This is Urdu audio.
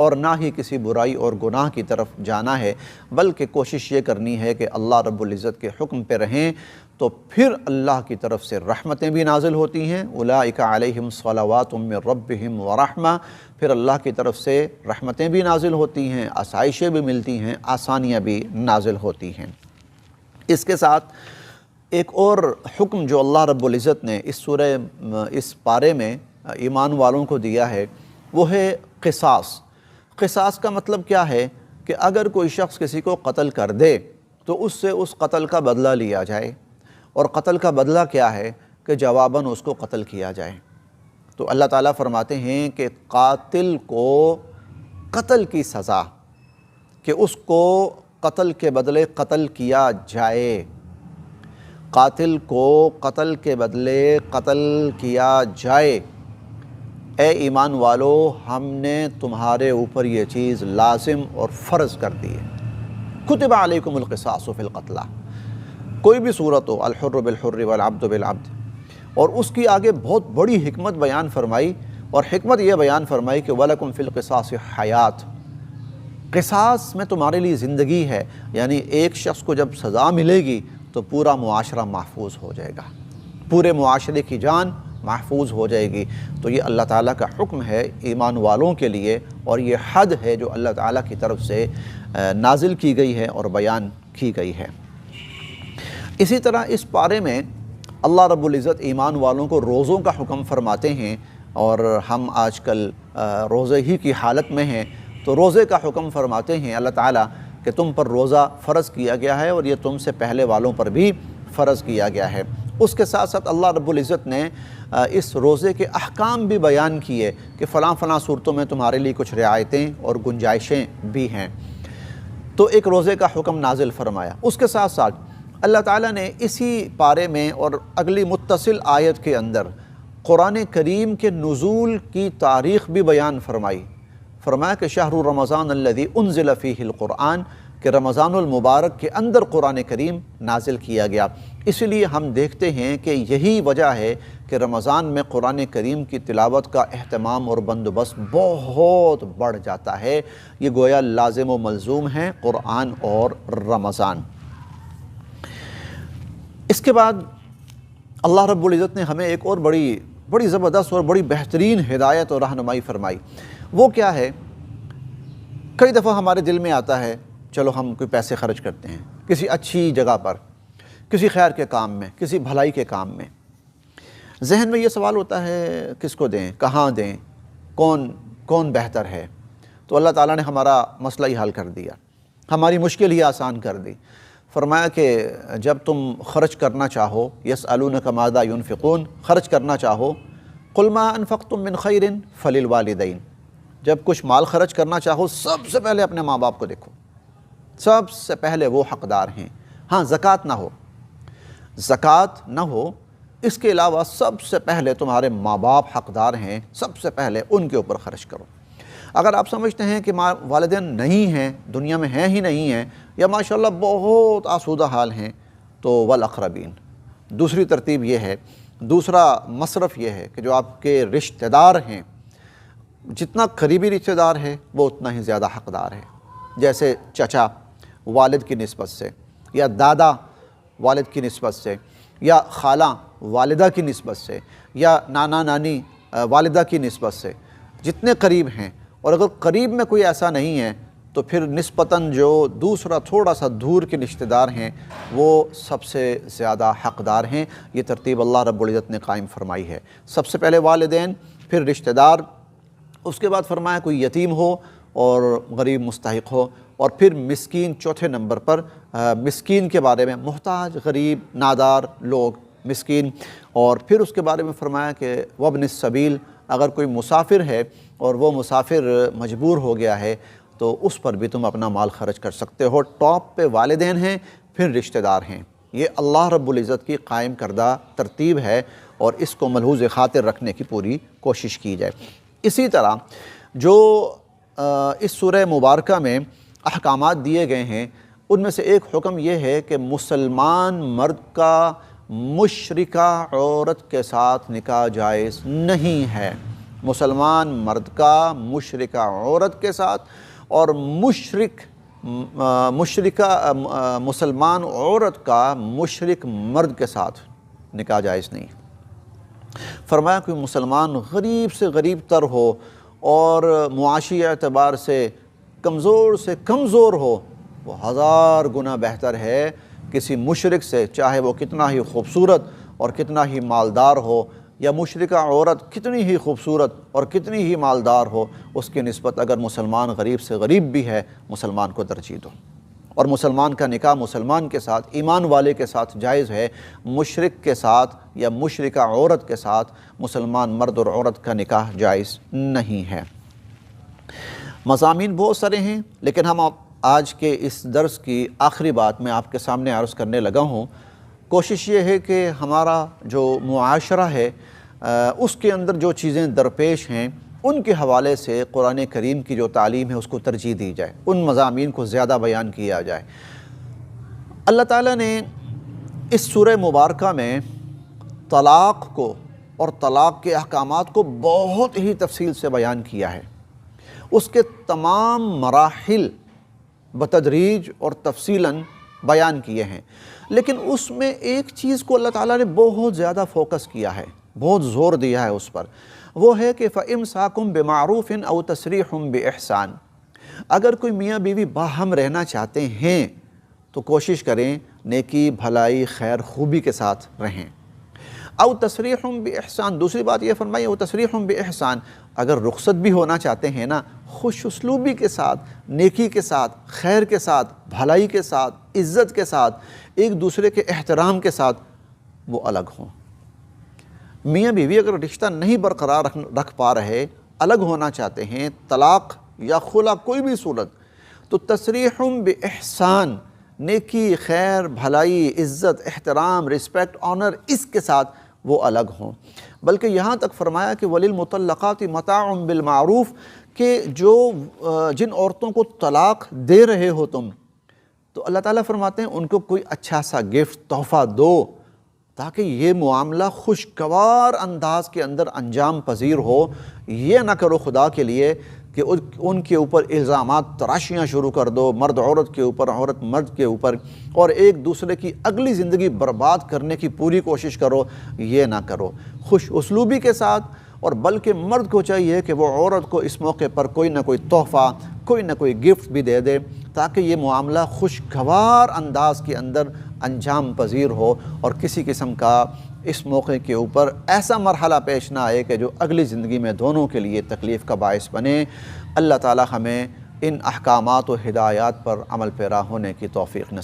اور نہ ہی کسی برائی اور گناہ کی طرف جانا ہے، بلکہ کوشش یہ کرنی ہے کہ اللہ رب العزت کے حکم پہ رہیں، تو پھر اللہ کی طرف سے رحمتیں بھی نازل ہوتی ہیں۔ اولئک علیہم صلوات من ربہم ورحمہ، پھر اللہ کی طرف سے رحمتیں بھی نازل ہوتی ہیں، آسائشیں بھی ملتی ہیں، آسانیاں بھی نازل ہوتی ہیں۔ اس کے ساتھ ایک اور حکم جو اللہ رب العزت نے اس پارے میں ایمان والوں کو دیا ہے، وہ ہے قصاص۔ قصاص کا مطلب کیا ہے کہ اگر کوئی شخص کسی کو قتل کر دے تو اس سے اس قتل کا بدلہ لیا جائے، اور قتل کا بدلہ کیا ہے کہ جواباً اس کو قتل کیا جائے۔ تو اللہ تعالیٰ فرماتے ہیں کہ قاتل کو قتل کی سزا، کہ اس کو قتل کے بدلے قتل کیا جائے، قاتل کو قتل کے بدلے قتل کیا جائے۔ اے ایمان والو، ہم نے تمہارے اوپر یہ چیز لازم اور فرض کر دی ہے۔ کتب علیکم القصاص فی القتلى، کوئی بھی صورت ہو، الحر بالحر والعبد بالعبد، اور اس کی آگے بہت بڑی حکمت بیان فرمائی، اور حکمت یہ بیان فرمائی کہ وَلَكُمْ فِي الْقِصَاصِ حیات، قصاص میں تمہارے لیے زندگی ہے، یعنی ایک شخص کو جب سزا ملے گی تو پورا معاشرہ محفوظ ہو جائے گا، پورے معاشرے کی جان محفوظ ہو جائے گی۔ تو یہ اللہ تعالیٰ کا حکم ہے ایمان والوں کے لیے، اور یہ حد ہے جو اللہ تعالیٰ کی طرف سے نازل کی گئی ہے اور بیان کی گئی ہے۔ اسی طرح اس پارے میں اللہ رب العزت ایمان والوں کو روزوں کا حکم فرماتے ہیں، اور ہم آج کل روزے ہی کی حالت میں ہیں، تو روزے کا حکم فرماتے ہیں اللہ تعالیٰ کہ تم پر روزہ فرض کیا گیا ہے، اور یہ تم سے پہلے والوں پر بھی فرض کیا گیا ہے۔ اس کے ساتھ ساتھ اللہ رب العزت نے اس روزے کے احکام بھی بیان کیے کہ فلاں فلاں صورتوں میں تمہارے لیے کچھ رعایتیں اور گنجائشیں بھی ہیں، تو ایک روزے کا حکم نازل فرمایا۔ اس کے ساتھ ساتھ اللہ تعالیٰ نے اسی پارے میں اور اگلی متصل آیت کے اندر قرآن کریم کے نزول کی تاریخ بھی بیان فرمائی۔ فرمایا کہ شہر رمضان الذی انزل فیہ القرآن، کہ رمضان المبارک کے اندر قرآن کریم نازل کیا گیا۔ اس لیے ہم دیکھتے ہیں کہ یہی وجہ ہے کہ رمضان میں قرآن کریم کی تلاوت کا اہتمام اور بندوبست بہت بڑھ جاتا ہے۔ یہ گویا لازم و ملزوم ہیں قرآن اور رمضان۔ اس کے بعد اللہ رب العزت نے ہمیں ایک اور بڑی زبردست اور بڑی بہترین ہدایت اور رہنمائی فرمائی۔ وہ کیا ہے؟ کئی دفعہ ہمارے دل میں آتا ہے چلو ہم کوئی پیسے خرچ کرتے ہیں کسی اچھی جگہ پر، کسی خیر کے کام میں، کسی بھلائی کے کام میں، ذہن میں یہ سوال ہوتا ہے کس کو دیں، کہاں دیں، کون بہتر ہے؟ تو اللہ تعالیٰ نے ہمارا مسئلہ ہی حل کر دیا، ہماری مشکل ہی آسان کر دی۔ فرمایا کہ جب تم خرچ کرنا چاہو، یسألونک ماذا ينفقون، خرچ کرنا چاہو، قل ما انفقتم من خیر فللوالدین، جب کچھ مال خرچ کرنا چاہو سب سے پہلے اپنے ماں باپ کو دیکھو، سب سے پہلے وہ حقدار ہیں۔ ہاں زکوٰۃ نہ ہو، اس کے علاوہ سب سے پہلے تمہارے ماں باپ حقدار ہیں، سب سے پہلے ان کے اوپر خرچ کرو۔ اگر آپ سمجھتے ہیں کہ والدین نہیں ہیں، دنیا میں ہیں ہی نہیں ہیں، یا ماشاءاللہ بہت آسودہ حال ہیں، تو والاقربین، دوسری ترتیب یہ ہے، دوسرا مصرف یہ ہے کہ جو آپ کے رشتہ دار ہیں، جتنا قریبی رشتہ دار ہے وہ اتنا ہی زیادہ حقدار ہے۔ جیسے چچا والد کی نسبت سے، یا دادا والد کی نسبت سے، یا خالہ والدہ کی نسبت سے، یا نانا نانی والدہ کی نسبت سے، جتنے قریب ہیں، اور اگر قریب میں کوئی ایسا نہیں ہے تو پھر نسبتاً جو دوسرا تھوڑا سا دور کے رشتہ دار ہیں وہ سب سے زیادہ حقدار ہیں۔ یہ ترتیب اللہ رب العزت نے قائم فرمائی ہے، سب سے پہلے والدین، پھر رشتہ دار، اس کے بعد فرمایا کوئی یتیم ہو اور غریب مستحق ہو، اور پھر مسکین چوتھے نمبر پر، مسکین کے بارے میں، محتاج، غریب، نادار لوگ مسکین، اور پھر اس کے بارے میں فرمایا کہ وابن السبیل، اگر کوئی مسافر ہے اور وہ مسافر مجبور ہو گیا ہے تو اس پر بھی تم اپنا مال خرچ کر سکتے ہو۔ ٹاپ پہ والدین ہیں، پھر رشتہ دار ہیں۔ یہ اللہ رب العزت کی قائم کردہ ترتیب ہے، اور اس کو ملحوظ خاطر رکھنے کی پوری کوشش کی جائے۔ اسی طرح جو اس سورہ مبارکہ میں احکامات دیے گئے ہیں، ان میں سے ایک حکم یہ ہے کہ مسلمان مرد کا مشرکہ عورت کے ساتھ نکاح جائز نہیں ہے۔ مسلمان مرد کا مشرکہ عورت کے ساتھ اور مشرکہ مسلمان عورت کا مشرک مرد کے ساتھ نکاح جائز نہیں۔ فرمایا کوئی مسلمان غریب سے غریب تر ہو اور معاشی اعتبار سے کمزور ہو، وہ 1000 گنا بہتر ہے کسی مشرک سے، چاہے وہ کتنا ہی خوبصورت اور کتنا ہی مالدار ہو، یا مشرکہ عورت کتنی ہی خوبصورت اور کتنی ہی مالدار ہو، اس کی نسبت اگر مسلمان غریب سے غریب بھی ہے، مسلمان کو ترجیح دو۔ اور مسلمان کا نکاح مسلمان کے ساتھ، ایمان والے کے ساتھ جائز ہے، مشرک کے ساتھ یا مشرکہ عورت کے ساتھ مسلمان مرد اور عورت کا نکاح جائز نہیں ہے۔ مضامین بہت سارے ہیں، لیکن ہم آج کے اس درس کی آخری بات میں آپ کے سامنے عرض کرنے لگا ہوں۔ کوشش یہ ہے کہ ہمارا جو معاشرہ ہے اس کے اندر جو چیزیں درپیش ہیں ان کے حوالے سے قرآن کریم کی جو تعلیم ہے اس کو ترجیح دی جائے، ان مضامین کو زیادہ بیان کیا جائے۔ اللہ تعالیٰ نے اس سورہ مبارکہ میں طلاق کو اور طلاق کے احکامات کو بہت ہی تفصیل سے بیان کیا ہے، اس کے تمام مراحل بتدریج اور تفصیلاً بیان کیے ہیں، لیکن اس میں ایک چیز کو اللہ تعالیٰ نے بہت زیادہ فوکس کیا ہے، بہت زور دیا ہے اس پر، وہ ہے کہ فَإِمْسَاكُمْ بِمَعْرُوفٍ أَوْ تَسْرِيحٌ بِإِحْسَانٍ۔ اگر کوئی میاں بیوی باہم رہنا چاہتے ہیں تو کوشش کریں نیکی، بھلائی، خیر، خوبی کے ساتھ رہیں۔ او تسریح بِإِحْسَان، دوسری بات یہ فرمائی او تسریح بِإِحْسَان، اگر رخصت بھی ہونا چاہتے ہیں نا، خوش اسلوبی کے ساتھ، نیکی کے ساتھ، خیر کے ساتھ، بھلائی کے ساتھ، عزت کے ساتھ، ایک دوسرے کے احترام کے ساتھ وہ الگ ہوں۔ میاں بیوی اگر رشتہ نہیں برقرار رکھ پا رہے، الگ ہونا چاہتے ہیں، طلاق یا خلا کوئی بھی صورت، تو تسریح بِإِحْسَان، نیکی، خیر، بھلائی، عزت، احترام، رسپیکٹ، آنر، اس کے ساتھ وہ الگ ہوں۔ بلکہ یہاں تک فرمایا کہ وَلِلْمُطَلَّقَاتِ مَتَاعٌ بِالْمَعْرُوف، کہ جن عورتوں کو طلاق دے رہے ہو تم، تو اللہ تعالیٰ فرماتے ہیں ان کو کوئی اچھا سا گفٹ، تحفہ دو، تاکہ یہ معاملہ خوشگوار انداز کے اندر انجام پذیر ہو۔ یہ نہ کرو خدا کے لیے کہ ان کے اوپر الزامات تراشیاں شروع کر دو، مرد عورت کے اوپر، عورت مرد کے اوپر، اور ایک دوسرے کی اگلی زندگی برباد کرنے کی پوری کوشش کرو۔ یہ نہ کرو، خوش اسلوبی کے ساتھ، اور بلکہ مرد کو چاہیے کہ وہ عورت کو اس موقع پر کوئی نہ کوئی تحفہ، کوئی نہ کوئی گفٹ بھی دے دے، تاکہ یہ معاملہ خوشگوار انداز کے اندر انجام پذیر ہو، اور کسی قسم کا اس موقع کے اوپر ایسا مرحلہ پیش نہ آئے کہ جو اگلی زندگی میں دونوں کے لیے تکلیف کا باعث بنے۔ اللہ تعالی ہمیں ان احکامات و ہدایات پر عمل پیرا ہونے کی توفیق نصیب